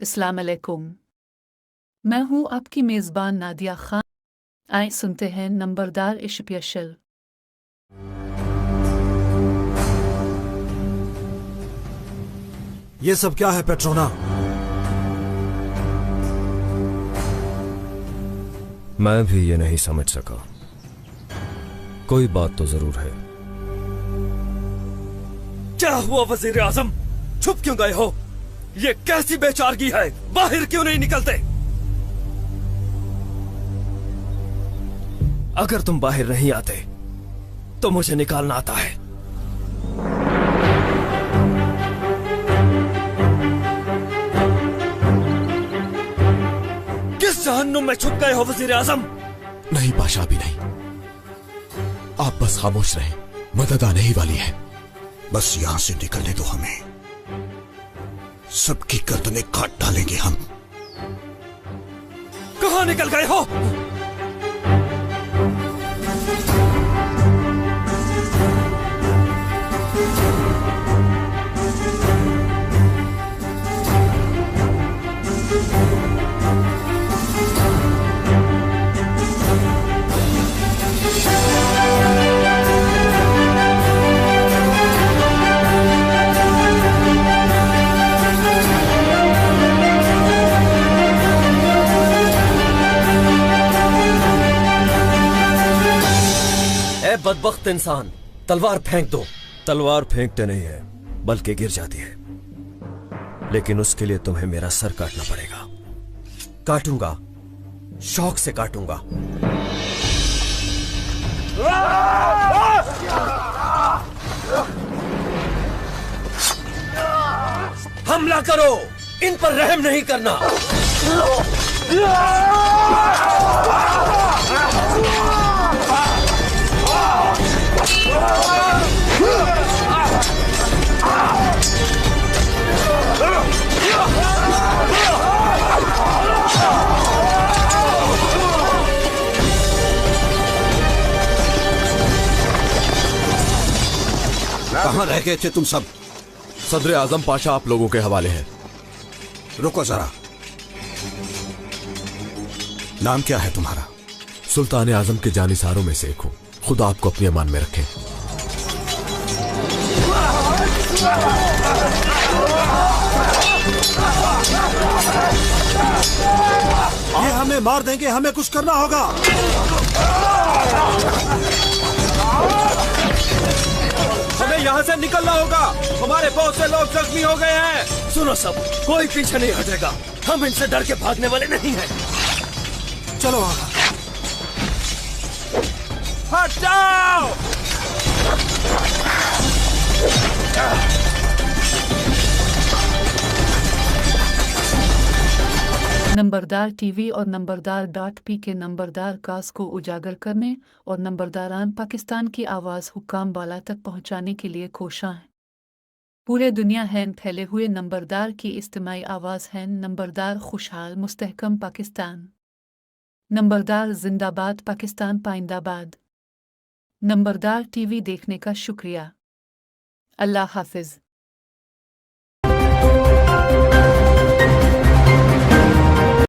अस्सलाम अलैकुम। मैं हूँ आपकी मेज़बान नादिया खान। आए सुनते हैं नंबरदार स्पेशल। ये सब क्या है पेट्रोना? मैं भी ये नहीं समझ सका। कोई बात तो जरूर है। क्या हुआ वजीर आजम? छुप क्यों गए हो? ये कैसी बेचारगी है? बाहर क्यों नहीं निकलते? अगर तुम बाहर नहीं आते तो मुझे निकालना आता है। किस जहन्नुम में छुप गए हो वजीर आजम? नहीं पाशा, अभी नहीं। आप बस खामोश रहें, मदद आने ही वाली है। बस यहां से निकलने दो हमें, सबकी गर्दनें काट डालेंगे हम। कहां निकल गए हो? बदबख्त इंसान, तलवार फेंक दो। तलवार फेंकते नहीं है, बल्कि गिर जाती है। लेकिन उसके लिए तुम्हें मेरा सर काटना पड़ेगा। काटूंगा, शौक से काटूंगा। हमला करो, इन पर रहम नहीं करना। कहां रह गए थे तुम सब? सदर आजम पाशा आप लोगों के हवाले है। रुको जरा, नाम क्या है तुम्हारा? सुल्तान आजम के जानिसारों में से एक हूं। खुदा आपको अपनी अमान में रखे। ये हमें मार देंगे, हमें कुछ करना होगा। हमें यहाँ से निकलना होगा, हमारे बहुत से लोग जख्मी हो गए हैं। सुनो सब, कोई पीछे नहीं हटेगा। हम इनसे डर के भागने वाले नहीं हैं। चलो आगा। हट जाओ! नंबरदार टीवी और नंबरदार.पी के नंबरदार काज को उजागर करने और नंबरदारान पाकिस्तान की आवाज़ हुक्काम बाला तक पहुँचाने के लिए कोशां हैं। पूरे दुनिया है फैले हुए नंबरदार की इज्तिमाई आवाज़ है। नंबरदार खुशहाल मुस्तहकम पाकिस्तान। नंबरदार जिंदाबाद, पाकिस्तान पाइंदाबाद। नंबरदार टीवी देखने का शुक्रिया। अल्लाह हाफिज।